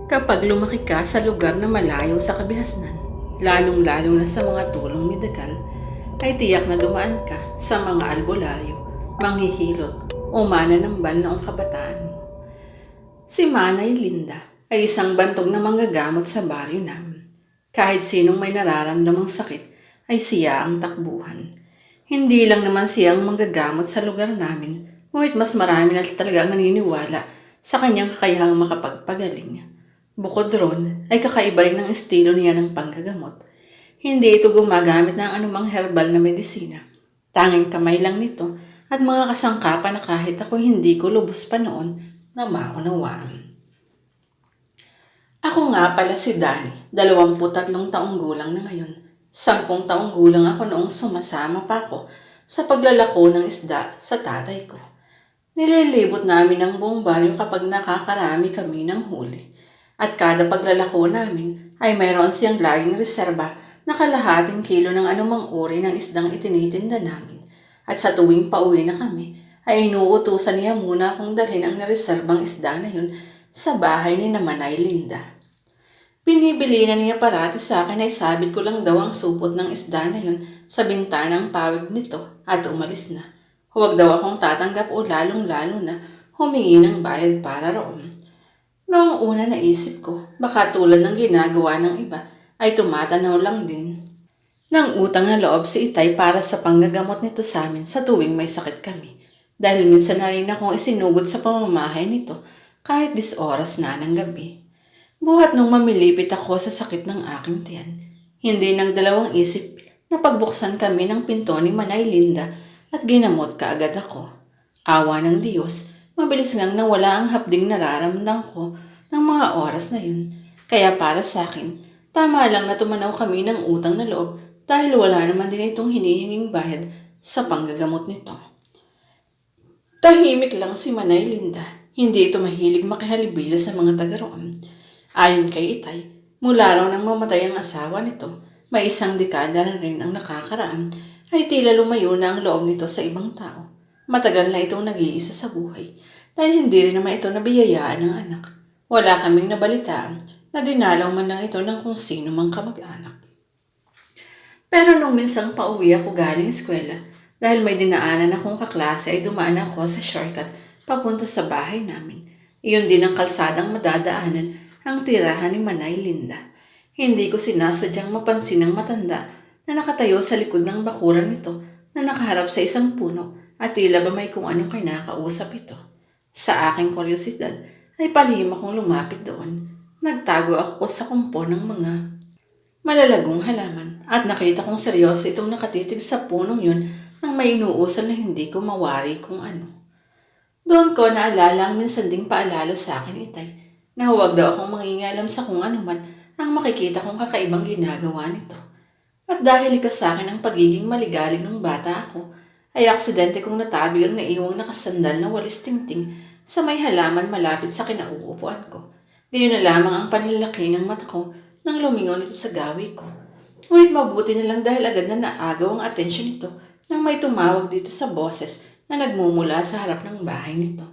Kapag lumaki ka sa lugar na malayo sa kabihasnan, lalong-lalo na sa mga tulong medikal, ay tiyak na dumaan ka sa mga albularyo, manghihilot o mananambal noong kabataan mo. Si Manay Linda ay isang bantog na manggagamot sa baryo namin. Kahit sinong may nararamdamang sakit ay siya ang takbuhan. Hindi lang naman siya ang manggagamot sa lugar namin, ngunit mas marami na talaga ang naniniwala sa kanyang kakayahang makapagpagaling. Bukod ron, ay kakaiba rin ang estilo niya ng panggagamot. Hindi ito gumagamit ng anumang herbal na medisina. Tanging kamay lang nito at mga kasangkapan na kahit ako hindi ko lubos pa noon na maunawaan. Ako nga pala si Danny, 23 taong gulang na ngayon. 10 taong gulang ako noong sumasama pa ako sa paglalako ng isda sa tatay ko. Nililibot namin ang buong baryo kapag nakakarami kami ng huli. At kada paglalako namin ay mayroon siyang laging reserba na kalahating kilo ng anumang uri ng isdang itinitinda namin. At sa tuwing pauwi na kami, ay inuutusan niya muna akong dalhin ang nareserbang isda na yun sa bahay ni Manay Linda. Pinibili na niya parati sa akin ay sabit ko lang daw ang supot ng isda na yun sa bintanang pawid nito at umalis na. Huwag daw akong tatanggap o lalong-lalo na humingi ng bayad para roon. Noong una naisip ko, baka tulad ng ginagawa ng iba, ay tumatanaw lang din ng utang na loob si Itay para sa panggagamot nito sa amin sa tuwing may sakit kami. Dahil minsan na rin akong isinugod sa pamamahay nito kahit 10 oras na ng gabi. Buhat nung mamilipit ako sa sakit ng aking tiyan, hindi nang dalawang isip na pagbuksan kami ng pinto ni Manay Linda at ginamot kaagad ako. Awa ng Diyos, mabilis ngang nawala ang hapding nararamdam ko ng mga oras na yun. Kaya para sa akin, tama lang na tumanaw kami ng utang na loob dahil wala naman din itong hinihinging bayad sa panggagamot nito. Tahimik lang si Manay Linda. Hindi ito mahilig makihalubilo sa mga taga roon. Ayon kay Itay, mula raw nang mamatay ang asawa nito, may 1 dekada na rin ang nakakaraan, ay tila lumayo na ang loob nito sa ibang tao. Matagal na itong nag-iisa sa buhay dahil hindi rin naman ito nabiyayaan ng anak. Wala kaming nabalitaan na dinalaw man lang ito ng kung sino mang kamag-anak. Pero nung minsang pauwi ako galing eskwela, dahil may dinaanan akong kaklase ay dumaan ako sa shortcut papunta sa bahay namin. Iyon din ang kalsadang madadaanan ang tirahan ni Manay Linda. Hindi ko sinasadyang mapansin ang matanda na nakatayo sa likod ng bakuran nito na nakaharap sa isang puno at tila ba may kung anong kinakausap ito. Sa aking kuryosidad ay palihim akong lumapit doon. Nagtago ako sa kumpo ng mga malalagong halaman at nakita kong seryoso itong nakatitig sa punong yun nang may inuusal na hindi ko mawari kung ano. Doon ko naalala ang minsan ding paalala sa akin, Itay, na huwag daw akong mangingialam sa kung ano man ang makikita kong kakaibang ginagawa nito. At dahil likas sa akin ang pagiging maligalig ng bata ako, ay aksidente kong natabig ang naiwang nakasandal na walis tingting sa may halaman malapit sa kinauupuan ko. Gayon na lamang ang panlalaki ng mata ko nang lumingon ito sa gawi ko. Ngunit mabuti na lang dahil agad na naagaw ang atensyon nito nang may tumawag dito sa boses na nagmumula sa harap ng bahay nito.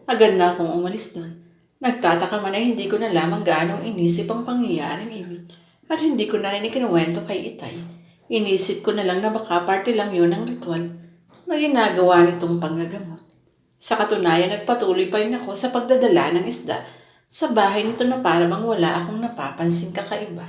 Agad na akong umalis doon. Nagtataka man ay hindi ko na lamang gaanong inisip ang pangyayaring iyon at hindi ko na rin ikinuwento kay Itay. Inisip ko na lang na baka parte lang yun ng ritual na ginagawa nitong panggagamot. Sa katunayan, nagpatuloy pa rin ako sa pagdadala ng isda sa bahay nito na para bang wala akong napapansing kakaiba.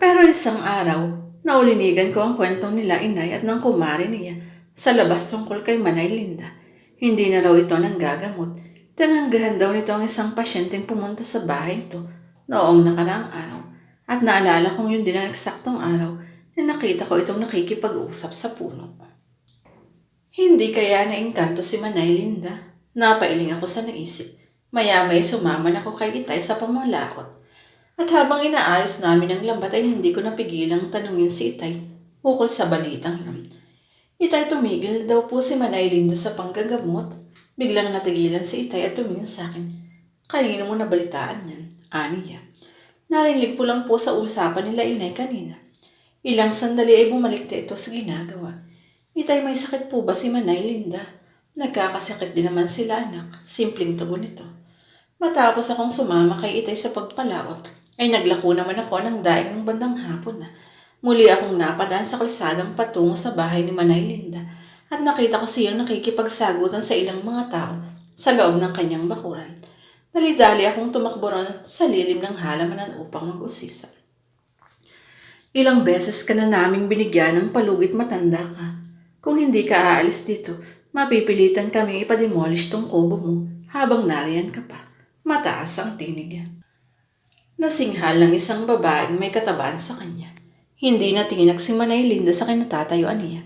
Pero isang araw, naulinigan ko ang kwentong nila Inay at ng kumare niya sa labas tungkol kay Manay Linda. Hindi na raw ito nanggagamot. Tinanggahan daw nito ang isang pasyenteng pumunta sa bahay nito noong nakaraang araw at naalala kong yun din ang eksaktong araw na nakita ko itong nakikipag-usap sa puno. Hindi kaya naengkanto si Manay Linda? Napailing ako sa naisip. Maya-may sumaman ako kay Itay sa pamalakot. At habang inaayos namin ang lambat ay hindi ko napigilang tanungin si Itay ukol sa balitang yun. Itay, tumigil daw po si Manay Linda sa panggagamot. Biglang natigilan si Itay at tumingin sa akin. Kanino mo nabalitaan yan? Aniya. Narinig po lang po sa usapan nila Inay kanina. Ilang sandali ay bumalik na ito sa ginagawa. Itay, may sakit po ba si Manay Linda? Nagkakasakit din naman sila, anak. Simpleng tugon ito. Matapos akong sumama kay Itay sa pagpalaot, ay naglako naman ako ng daing ng bandang hapon na. Muli akong napadaan sa kalsadang patungo sa bahay ni Manay Linda at nakita ko siyang nakikipagsagutan sa ilang mga tao sa loob ng kanyang bakuran. Dali-dali akong tumakbo ron sa lilim ng halamanan upang mag-usisa. Ilang beses ka na naming binigyan ng palugit matanda ka. Kung hindi ka aalis dito, mapipilitan kami ipademolish tong kubo mo habang nariyan ka pa. Mataas ang tinig. Nasinghal ng isang babaeng may katabaan sa kanya. Hindi na tinag si Manay Linda sa kinatatayuan niya.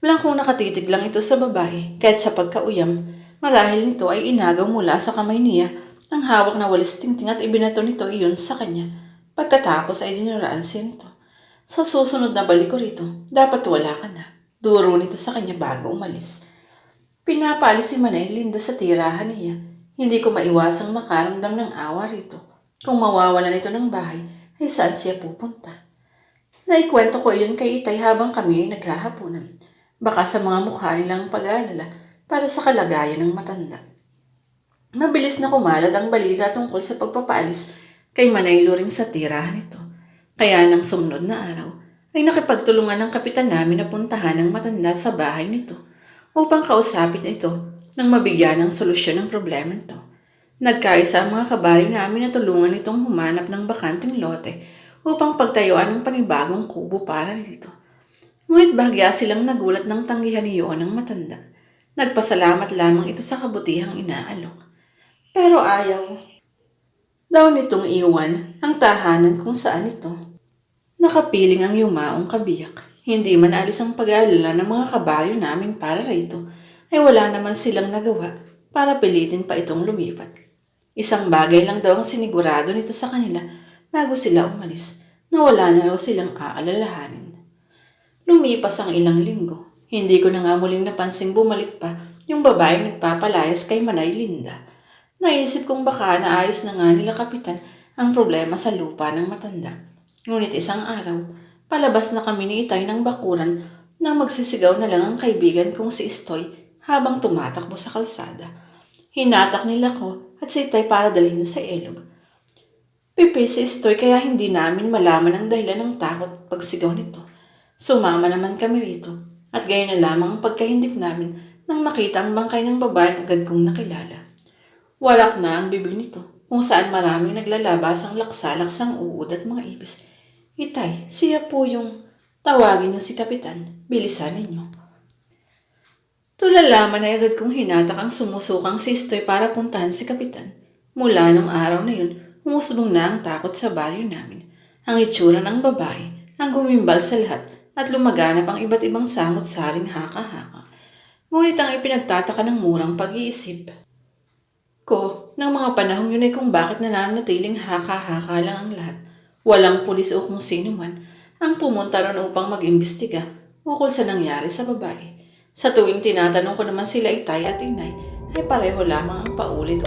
Blangkong nakatitig lang ito sa babae kahit sa pagkauyam, marahil nito ay inagaw mula sa kamay niya ang hawak na walis tingting at ibinato nito iyon sa kanya. Pagkatapos ay dinuraan siya nito. Sa susunod na balik ko rito, dapat wala ka na. Duro nito sa kanya bago umalis. Pinapaalis si Manay Linda sa tirahan niya. Hindi ko maiwasang makaramdam ng awa rito. Kung mawawalan ito ng bahay, ay saan siya pupunta? Naikwento ko iyon kay Itay habang kami naghahaponan. Baka sa mga mukha nilang pag-aalala para sa kalagayan ng matanda. Mabilis na kumalat ang balita tungkol sa pagpapaalis kay Manay Loring sa tirahan nito. Kaya nang sumunod na araw, ay nakipagtulungan ng kapitan namin na puntahan ng matanda sa bahay nito upang kausapin ito nang mabigyan ng solusyon ng problema nito. Nagkaisa ang mga kabayo namin na tulungan itong humanap ng bakanting lote upang pagtayuan ng panibagong kubo para dito. Ngunit bahagya silang nagulat ng tanggihan niyon ng matanda. Nagpasalamat lamang ito sa kabutihang inaalok. Pero ayaw daw nitong iwan ang tahanan kung saan ito. Nakapiling ang yumaong kabiyak. Hindi man alis ang pag-aalala ng mga kabayo namin para rito, ay wala naman silang nagawa para pilitin pa itong lumipat. Isang bagay lang daw ang sinigurado nito sa kanila bago sila umalis, na wala na raw silang aalalahanin. Lumipas ang ilang linggo. Hindi ko na nga muling napansing bumalik pa yung babaeng nagpapalayas kay Manay Linda. Naisip kong baka naayos na nga nila kapitan ang problema sa lupa ng matanda. Ngunit isang araw, palabas na kami ni Itay ng bakuran na magsisigaw na lang ang kaibigan kong si Istoy habang tumatakbo sa kalsada. Hinatak nila ko at si Itay para dalhin sa ilog. Pipi si Istoy kaya hindi namin malaman ang dahilan ng takot at pagsigaw nito. Sumama naman kami rito at gayon na lamang ang pagkahindik namin nang makita ang bangkay ng babaeng agad kong nakilala. Walak na ang bibig nito kung saan maraming naglalabasang laksa-laksang uod at mga ibis. Itay, siya po yung tawagin niyo si Kapitan. Bilisan ninyo. Tulalaman ay agad kong hinatak ang sumusukang si Istoy para puntahan si Kapitan. Mula nung araw na yun, umusbong na ang takot sa baryo namin. Ang itsura ng babae, ang gumimbal sa lahat at lumaganap ang iba't ibang samot-saring haka-haka. Ngunit ang ipinagtataka ng murang pag-iisip ko ng mga panahong yun ay kung bakit nananatiling haka-haka lang ang lahat. Walang pulis o kung sino man ang pumunta ron upang mag-imbestiga ukol sa nangyari sa babae. Sa tuwing tinatanong ko naman sila Itay at Inay, ay pareho lamang ang paulit